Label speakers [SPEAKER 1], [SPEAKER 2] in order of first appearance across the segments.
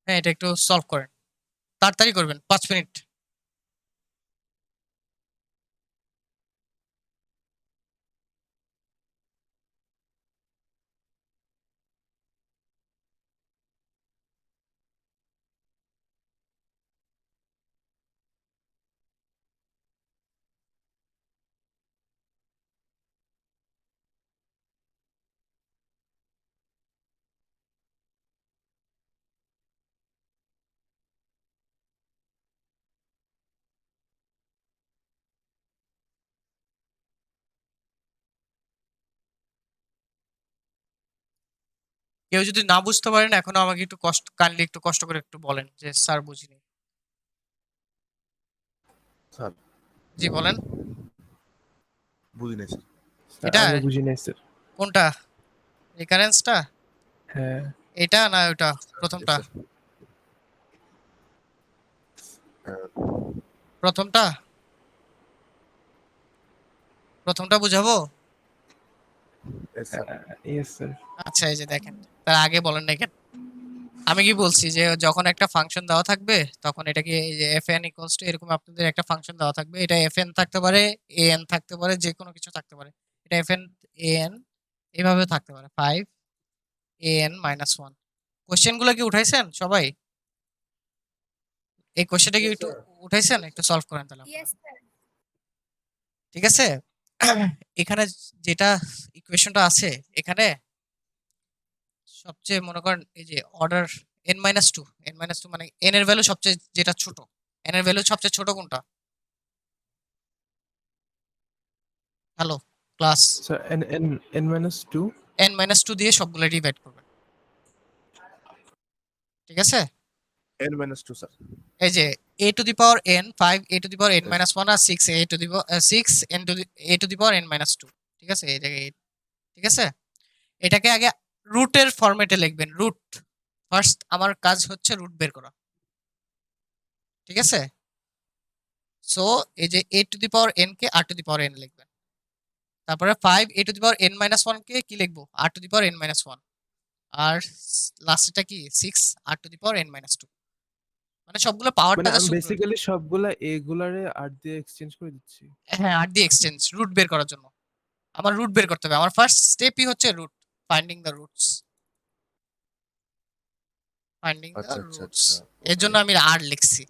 [SPEAKER 1] হ্যাঁ, এটা একটু সলভ করেন, তাড়াতাড়ি করবেন, 5 মিনিট। কেউ যদি না বুঝতে পারেন এখনো আমাকে একটু কাইন্ডলি একটু কষ্ট করে একটু বলেন যে স্যার বুঝিনি।
[SPEAKER 2] স্যার
[SPEAKER 1] জি বলেন।
[SPEAKER 2] বুঝি নাই স্যার।
[SPEAKER 1] এটা
[SPEAKER 3] আমি বুঝি নাই স্যার।
[SPEAKER 1] কোনটা? রিকারেন্সটা?
[SPEAKER 3] হ্যাঁ
[SPEAKER 1] এটা না ওটা প্রথমটা? প্রথমটা প্রথমটা বুঝাবো?
[SPEAKER 3] Yes sir.
[SPEAKER 1] আচ্ছা, এই যে দেখেন, তার আগে বলেন না কেন? আমি কি বলছি যে যখন একটা ফাংশন দেওয়া থাকবে তখন এটাকে এই যে fn ইকুয়ালস টু এরকম আপনাদের একটা ফাংশন দেওয়া থাকবে, এটা fn থাকতে পারে, an থাকতে পারে, যে কোনো কিছু থাকতে পারে। এটা fn an এভাবে থাকতে পারে 5 an - 1। কোশ্চেন গুলো কি উঠাইছেন সবাই? এই কোশ্চেনটা কি একটু উঠাইছেন? একটু সলভ করেন তাহলে আপনারা। ঠিক আছে। এখানে যেটা ইকুয়েশনটা আছে, এখানে সবচেয়ে মনে করেন এই যে অর্ডার n-2, n-2 মানে n এর ভ্যালু সবচেয়ে যেটা ছোট, n এর ভ্যালু সবচেয়ে ছোট কোনটা? Hello class.
[SPEAKER 3] Sir n-2
[SPEAKER 1] n-2 দিয়ে সবগুলো ডিভাইড করবেন। ঠিক আছে।
[SPEAKER 2] n-2 sir.
[SPEAKER 1] এই যে a to the power n 5 a to the power n-1 আর 6 a to the power 6 n to the a to the power n-2। ঠিক আছে, এই জায়গায় ঠিক আছে। এটাকে আগে রুটের ফরম্যাটে লিখবেন। রুট ফার্স্ট, আমার কাজ হচ্ছে রুট বের করা। ঠিক আছে। সো এই যে a to the power n K r to the power n লিখবেন। তারপরে 5 a to the power n-1 কে কি লিখবো? r to the power n-1। আর লাস্টটা কি 6 r to the power n-2। মানে সবগুলো পাওয়ারটা
[SPEAKER 3] মানে আমি
[SPEAKER 1] জাস্ট উপরে।
[SPEAKER 3] বেসিক্যালি সবগুলা এগুলারে আর দিয়ে এক্সচেঞ্জ করে দিচ্ছি।
[SPEAKER 1] হ্যাঁ, আর দি এক্সচেঞ্জ রুট বের করার জন্য। আমার রুট বের করতে হবে। আমার ফার্স্ট স্টেপই হচ্ছে root, finding the roots. Finding the
[SPEAKER 2] আচ্ছা আচ্ছা
[SPEAKER 1] রুটস।
[SPEAKER 2] আচ্ছা,
[SPEAKER 1] এর জন্য আমি আর লিখছি।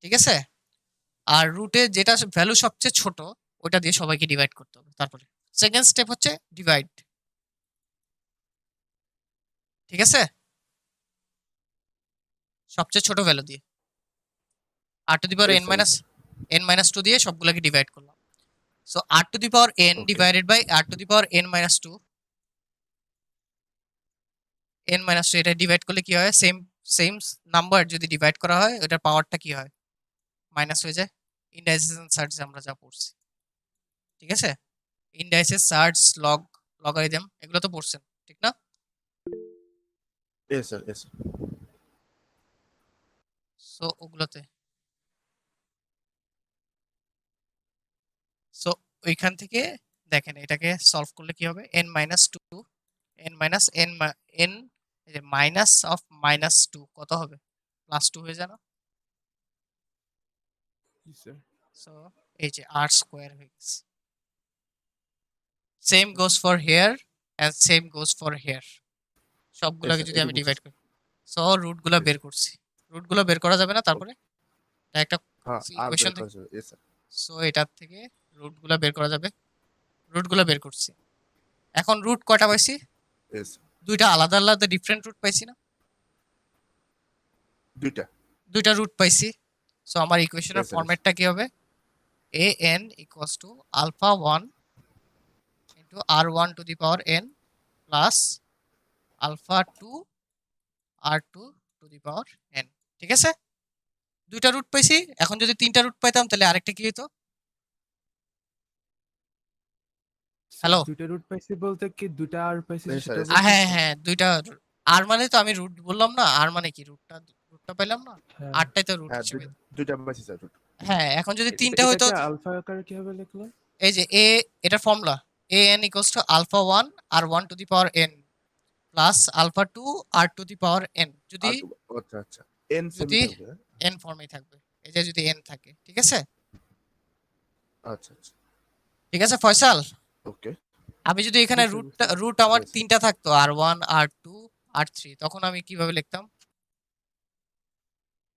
[SPEAKER 1] ঠিক আছে। আর রুটে যেটা ভ্যালু সবচেয়ে ছোট ওটা দিয়ে সবাইকে ডিভাইড করতে হবে। তারপরে সেকেন্ড স্টেপ হচ্ছে ডিভাইড। ঠিক আছে। সবচেয়ে ছোট ভ্যালু দিয়ে r to the power
[SPEAKER 2] Yes, sir.
[SPEAKER 1] n-2 দিয়ে সবগুলোকে ডিভাইড করলাম। So r to the power n
[SPEAKER 2] Okay.
[SPEAKER 1] Divided by r to the power n-2। n-2 এটা ডিভাইড করলে কি হয়? সেম সেম নাম্বার যদি ডিভাইড করা হয় ওটার পাওয়ারটা কি হয়? মাইনাস হয়ে যায়। ইন্ডাইসেস এন্ড সার্চ আমরা যা পড়ছি। ঠিক আছে। ইন্ডাইসেস, সার্চ, লগারিদম এগুলো তো পড়ছেন, ঠিক না?
[SPEAKER 2] Yes, sir. Yes, sir.
[SPEAKER 1] So ওগুলোতে সো ওইখান থেকে দেখেন এটাকে সলভ করলে কি হবে? n-2 n এই যে মাইনাস অফ -2 কত হবে? +2 হয়ে যায় না?
[SPEAKER 3] জি স্যার।
[SPEAKER 1] সো এই যে r স্কয়ার হয়ে গেছে। Same goes for here and same goes for here.
[SPEAKER 2] Yes,
[SPEAKER 1] সবগুলোকে
[SPEAKER 2] sir.
[SPEAKER 1] যদি
[SPEAKER 2] এটি
[SPEAKER 1] আমি
[SPEAKER 2] বুঝছি,
[SPEAKER 1] ডিভাইড
[SPEAKER 2] sir.
[SPEAKER 1] করি, সো রুটগুলো
[SPEAKER 2] Yes,
[SPEAKER 1] বের
[SPEAKER 2] sir.
[SPEAKER 1] করছি। রুটগুলো বের করা যাবে না তারপরে? এটা একটা
[SPEAKER 2] হ্যাঁ, আর বের
[SPEAKER 1] ইকুয়েশন
[SPEAKER 2] করা
[SPEAKER 1] থেকে।
[SPEAKER 2] যাবে। Yes, sir.
[SPEAKER 1] সো এটার থেকে রুটগুলো বের করা যাবে। রুটগুলো বের করছি। এখন রুট কয়টা পাইছি?
[SPEAKER 2] Yes, sir.
[SPEAKER 1] দুইটা আলাদা আলাদা ডিফারেন্ট রুট পাইছি না?
[SPEAKER 2] দুইটা।
[SPEAKER 1] দুইটা রুট পাইছি। সো আমার ইকুয়েশনের
[SPEAKER 2] Yes, sir. Yes.
[SPEAKER 1] ফরম্যাটটা কি হবে? an equals to alpha 1 into r1 to the power n plus alpha 2 r2 to the power n। ঠিক আছে। দুইটা রুট পাইছি। এখন যদি তিনটা রুট পাইতাম তাহলে আরেকটা কি হতো? হ্যালো।
[SPEAKER 3] দুইটা রুট পাইছি বলতে কি দুইটা আর পাইছি
[SPEAKER 2] Yes, sir.
[SPEAKER 3] সেটা
[SPEAKER 2] Yes, sir.
[SPEAKER 1] হ্যাঁ
[SPEAKER 3] বলতেছেন?
[SPEAKER 1] হ্যাঁ, দুইটা। আর মানে তো আমি রুট বললাম না, আর মানে কি রুটটা পাইলাম না,
[SPEAKER 3] হ্যাঁ।
[SPEAKER 1] আরটাই তো রুট
[SPEAKER 2] হ্যাঁ,
[SPEAKER 1] হিসেবে।
[SPEAKER 2] দুইটা পাইছি স্যার।
[SPEAKER 1] হ্যাঁ, এখন যদি তিনটা হইতো,
[SPEAKER 3] এটাকে আলফা আকারে কিভাবে লিখলো?
[SPEAKER 1] এই যে এটা formula an equals to alpha 1 r1 to the power n plus alpha 2 r to the power n, যদি
[SPEAKER 2] আর আচ্ছা আচ্ছা n সেম
[SPEAKER 1] যদি
[SPEAKER 2] থাকবে।
[SPEAKER 1] n ফর্মেই থাকবে, এই যে যদি n থাকে, ঠিক আছে?
[SPEAKER 2] আচ্ছা আচ্ছা
[SPEAKER 1] ঠিক আছে ফয়সাল,
[SPEAKER 2] ওকে
[SPEAKER 1] আমি যদি এখানে
[SPEAKER 3] জি স্যার, বুঝতে পারছি।
[SPEAKER 1] রুট আমার
[SPEAKER 2] Yes, sir.
[SPEAKER 1] 3টা থাকতো, r1 r2 r3, তখন আমি কিভাবে লিখতাম?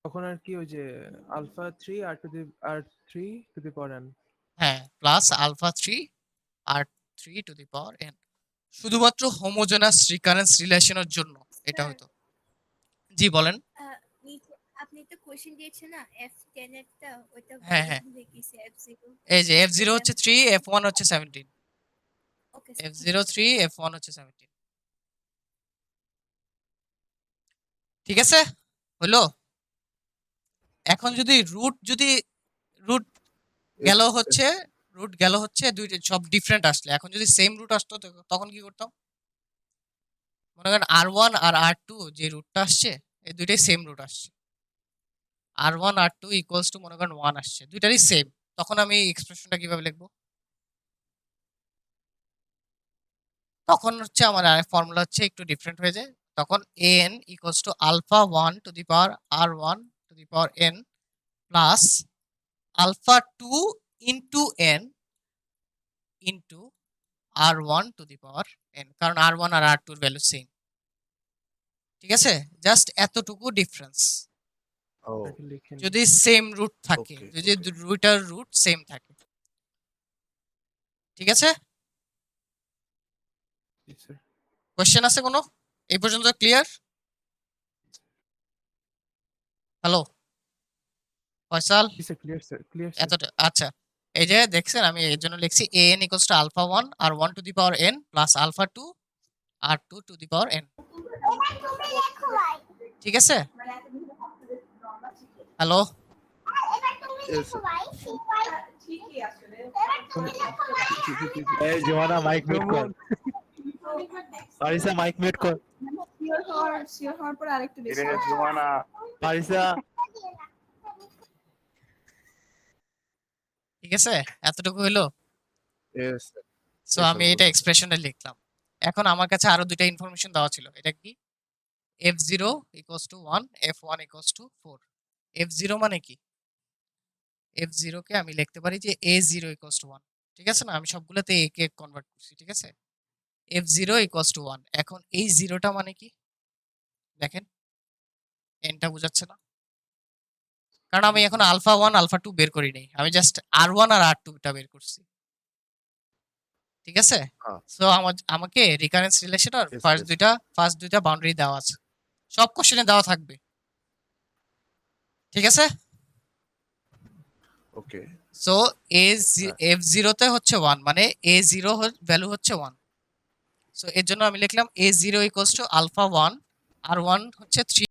[SPEAKER 3] তখন আর কি ওই যে alpha 3 r 3 to the power n।
[SPEAKER 1] হ্যাঁ, plus alpha 3 r 3 to the power n, শুধুমাত্র হোমোজেনাস রিকারেন্স রিলেশনের জন্য এটা
[SPEAKER 4] স্যার,
[SPEAKER 1] হতো। জি বলেন।
[SPEAKER 4] আপনি তো কোশ্চেন দিয়েছেন না F10 একটা, ওইটা
[SPEAKER 1] হ্যাঁ,
[SPEAKER 4] ভ্যালু
[SPEAKER 1] হ্যাঁ,
[SPEAKER 4] লিখিস F0।
[SPEAKER 1] এই যে f0 হচ্ছে 3, f1 হচ্ছে 17,
[SPEAKER 4] ওকে স্যার,
[SPEAKER 1] f0 3, f1 হচ্ছে 17। ঠিক আছে, হলো? এখন যদি রুট গেল
[SPEAKER 2] Yes,
[SPEAKER 1] হচ্ছে দুইটা সব ডিফারেন্ট আসলে, এখন যদি সেম রুট আসতো তখন কি করতাম? মনে করেন r1 আর r2 যে রুটটা আসছে, এই দুইটাই সেম রুট আসছে, r1 r2 ইকুয়ালস টু মনে করেন 1 আসছে, দুইটারই সেম, তখন আমি এক্সপ্রেশনটা কিভাবে লিখবো? তখন হচ্ছে আমার ফর্মুলা হচ্ছে একটু ডিফারেন্ট হয়ে যায়, তখন an equals to alpha 1 to the power r1 to the power n plus alpha 2 into n into r1 to the power n, কারণ r1 আর r2 এর ভ্যালু সেম। ঠিক আছে, জাস্ট এতটুকু ডিফারেন্স,
[SPEAKER 2] oh
[SPEAKER 3] তাকে লিখে নিই।
[SPEAKER 1] যদি সেম রুট থাকে,
[SPEAKER 2] Okay,
[SPEAKER 1] যদি
[SPEAKER 2] okay.
[SPEAKER 1] দুইটার রুট সেম থাকে। ঠিক আছে,
[SPEAKER 3] জি স্যার।
[SPEAKER 1] কোশ্চেন আছে কোনো এই পর্যন্ত? ক্লিয়ার? হ্যালো ফয়সাল,
[SPEAKER 3] জি sir, clear sir, clear sir.
[SPEAKER 1] এতটা আচ্ছা। এই যে দেখছেন, আমি এর জন্য লিখছি an equals to alpha 1 r 1 to the power n plus alpha 2 r 2 to the power n। ঠিক আছে, হ্যালো
[SPEAKER 2] Yes, sir.
[SPEAKER 3] জি জি জি জি।
[SPEAKER 5] এই জোয়ানা মাইক মিউট কর,
[SPEAKER 3] যেমন
[SPEAKER 5] পারিসা মাইক মিউট কর,
[SPEAKER 6] শিওর হওয়ার পর আরেকটু
[SPEAKER 5] এরে
[SPEAKER 6] ডিসকাস।
[SPEAKER 5] জোয়ানা, পারিসা।
[SPEAKER 1] ঠিক আছে, এতটুকু হলো।
[SPEAKER 2] Yes, sir.
[SPEAKER 1] সো
[SPEAKER 2] Yes,
[SPEAKER 1] আমি
[SPEAKER 2] sir,
[SPEAKER 1] এটা
[SPEAKER 2] বুঝতে
[SPEAKER 1] এক্সপ্রেশনে লিখলাম। এখন আমার কাছে আরো দুইটা ইনফরমেশন দেওয়া ছিল, এটা কি? f0 equals to 1, f1 equals to 4। f0 মানে কি? f0 কে আমি লিখতে পারি যে a0 ইকুয়ালস টু 1, ঠিক আছে না? আমি সবগুলোতে a কে কনভার্ট করছি, ঠিক আছে? f0 ইকুয়ালস টু 1, এখন এই জিরোটা মানে কি দেখেন, এনটা বোঝাচ্ছে না? কারণ আমি এখন আলফা 1 আলফা 2 বের করি নাই, আমি জাস্ট r1 আর r2 টা বের করছি। ঠিক আছে,
[SPEAKER 2] হ্যাঁ।
[SPEAKER 1] সো আমাকে রিকারেন্স রিলেশনের
[SPEAKER 2] Yes,
[SPEAKER 1] ফার্স্ট
[SPEAKER 2] yes.
[SPEAKER 1] দুইটা বাউন্ডারি দেওয়া আছে, সব কোশ্চেনে দেওয়া থাকবে। ঠিক আছে,
[SPEAKER 2] Okay.
[SPEAKER 1] সো
[SPEAKER 2] হ্যাঁ।
[SPEAKER 1] f0 তে হচ্ছে 1, মানে a0 ভ্যালু হচ্ছে 1। সো এর জন্য আমি লিখলাম a0 equals to alpha 1 r 1 হচ্ছে 3